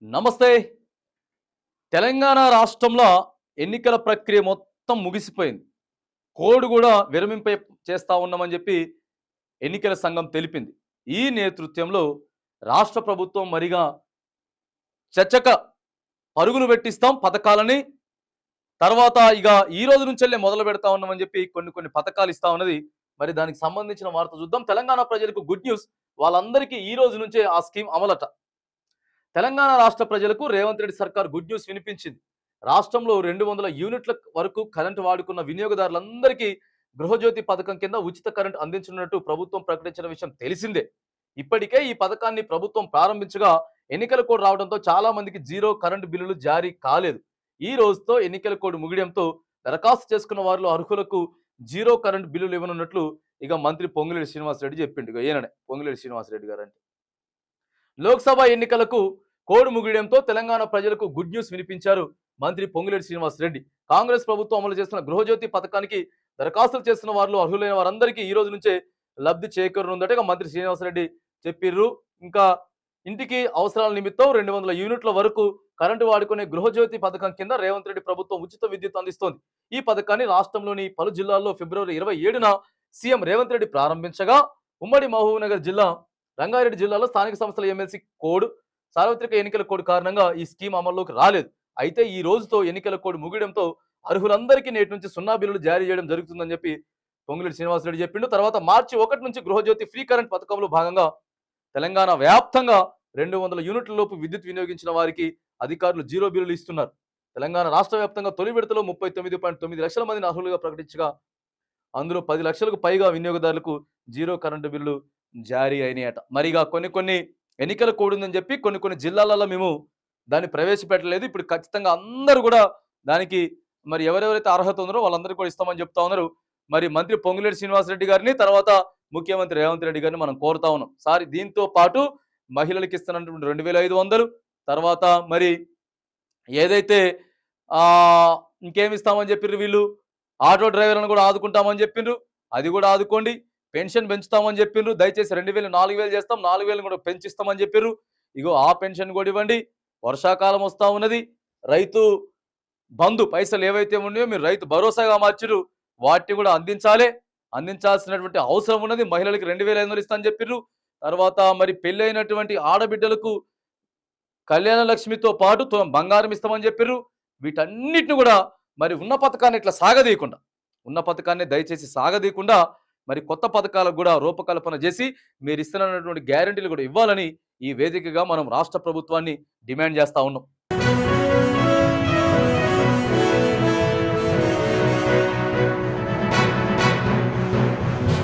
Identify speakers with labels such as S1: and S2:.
S1: నమస్తే. తెలంగాణ రాష్ట్రంలో ఎన్నికల ప్రక్రియ మొత్తం ముగిసిపోయింది. కోడ్ కూడా విరమింపై చేస్తా ఉన్నామని చెప్పి ఎన్నికల సంఘం తెలిపింది. ఈ నేతృత్వంలో రాష్ట్ర ప్రభుత్వం మరిగా చచ్చక పరుగులు పెట్టిస్తాం పథకాలని. తర్వాత ఇక ఈ రోజు నుంచెల్లే మొదలు పెడతా ఉన్నామని చెప్పి కొన్ని పథకాలు ఇస్తా ఉన్నది. మరి దానికి సంబంధించిన వార్త చూద్దాం. తెలంగాణ ప్రజలకు గుడ్ న్యూస్. వాళ్ళందరికీ ఈ రోజు నుంచే ఆ స్కీమ్ అమలట. తెలంగాణ రాష్ట్ర ప్రజలకు రేవంత్ రెడ్డి సర్కార్ గుడ్ న్యూస్ వినిపించింది. రాష్ట్రంలో 200 యూనిట్ల వరకు కరెంటు వాడుకున్న వినియోగదారులందరికీ గృహజ్యోతి పథకం కింద ఉచిత కరెంట్ అందించనున్నట్టు ప్రభుత్వం ప్రకటించిన విషయం తెలిసిందే. ఇప్పటికే ఈ పథకాన్ని ప్రభుత్వం ప్రారంభించగా ఎన్నికల కోడ్ రావడంతో చాలా మందికి జీరో కరెంటు బిల్లులు జారీ కాలేదు. ఈ రోజుతో ఎన్నికల కోడ్ ముగియడంతో దరఖాస్తు చేసుకున్న వారిలో అర్హులకు జీరో కరెంటు బిల్లులు ఇవ్వనున్నట్లు ఇక మంత్రి పొంగులేటి శ్రీనివాసరెడ్డి చెప్పిండు. ఇక ఈయననే పొంగులేటి శ్రీనివాసరెడ్డి గారు అంటే లోక్సభ ఎన్నికలకు కోడ్ ముగియడంతో తెలంగాణ ప్రజలకు గుడ్ న్యూస్ వినిపించారు మంత్రి పొంగులేటి శ్రీనివాసరెడ్డి. కాంగ్రెస్ ప్రభుత్వం అమలు చేస్తున్న గృహజ్యోతి పథకానికి దరఖాస్తులు చేస్తున్న వారిలో అర్హులైన వారందరికీ ఈ రోజు నుంచే లబ్ధి చేకూరనుందట మంత్రి శ్రీనివాసరెడ్డి చెప్పిర్రు. ఇంకా ఇంటికి అవసరాల నిమిత్తం 200 యూనిట్ల వరకు కరెంటు వాడుకునే గృహజ్యోతి పథకం కింద రేవంత్ రెడ్డి ప్రభుత్వం ఉచిత విద్యుత్ అందిస్తోంది. ఈ పథకాన్ని రాష్ట్రంలోని పలు జిల్లాల్లో ఫిబ్రవరి 27న సీఎం రేవంత్ రెడ్డి ప్రారంభించగా ఉమ్మడి మహబూబ్నగర్ జిల్లా, రంగారెడ్డి జిల్లాలో స్థానిక సంస్థల ఎమ్మెల్సీ కోడ్, సార్వత్రిక ఎన్నికల కోడ్ కారణంగా ఈ స్కీమ్ అమల్లోకి రాలేదు. అయితే ఈ రోజుతో ఎన్నికల కోడ్ ముగియడంతో అర్హులందరికీ నేటి నుంచి 0 బిల్లులు జారీ చేయడం జరుగుతుందని చెప్పి పొంగులేటి శ్రీనివాసరెడ్డి చెప్పిండు. తర్వాత మార్చి 1 నుంచి గృహజ్యోతి ఫ్రీ కరెంట్ పథకంలో భాగంగా తెలంగాణ వ్యాప్తంగా 200 యూనిట్ల లోపు విద్యుత్ వినియోగించిన వారికి అధికారులు జీరో బిల్లులు ఇస్తున్నారు. తెలంగాణ రాష్ట్ర వ్యాప్తంగా తొలి విడతలో 39.9 లక్షల మందిని అర్హులుగా ప్రకటించగా అందులో 10 లక్షలకు పైగా వినియోగదారులకు జీరో కరెంటు బిల్లు జారీ అయినాయట. మరిగా కొన్ని ఎన్నికల కోడ్ ఉందని చెప్పి కొన్ని జిల్లాలలో మేము దాన్ని ప్రవేశపెట్టలేదు. ఇప్పుడు ఖచ్చితంగా అందరూ కూడా దానికి మరి ఎవరెవరైతే అర్హత ఉన్నారో వాళ్ళందరికీ కూడా ఇస్తామని చెప్తా ఉన్నారు. మరి మంత్రి పొంగులేటి శ్రీనివాసరెడ్డి గారిని, తర్వాత ముఖ్యమంత్రి రేవంత్ రెడ్డి గారిని మనం కోరుతా ఉన్నాం. సార్ దీంతో పాటు మహిళలకు ఇస్తున్నటువంటి 2500, తర్వాత మరి ఏదైతే ఇంకేమి ఇస్తామని చెప్పిర్రు వీళ్ళు, ఆటో డ్రైవర్లను కూడా ఆదుకుంటామని చెప్పిండ్రు, అది కూడా ఆదుకోండి. పెన్షన్ పెంచుతామని చెప్పిండ్రు, దయచేసి 2000 4000 చేస్తాం, 4000 కూడా పెంచిస్తామని చెప్పిర్రు. ఇగో ఆ పెన్షన్ కూడా ఇవ్వండి. వర్షాకాలం వస్తా ఉన్నది, రైతు బంధు పైసలు ఏవైతే ఉన్నాయో మీరు రైతు భరోసాగా మార్చిరు, వాటిని కూడా అందించాల్సినటువంటి అవసరం ఉన్నది. మహిళలకు 2500 ఇస్తా అని చెప్పిర్రు. తర్వాత మరి పెళ్ళైనటువంటి ఆడబిడ్డలకు కళ్యాణ లక్ష్మితో పాటు బంగారం ఇస్తామని చెప్పిర్రు. వీటన్నిటిని కూడా మరి ఉన్న పథకాన్ని ఇట్లా సాగదీయకుండా, ఉన్న పథకాన్ని దయచేసి సాగదీయకుండా మరి కొత్త పథకాలకు కూడా రూపకల్పన చేసి మీరు ఇస్తున్నటువంటి గ్యారెంటీలు కూడా ఇవ్వాలని ఈ వేదికగా మనం రాష్ట్ర ప్రభుత్వాన్ని డిమాండ్ చేస్తా ఉన్నాం.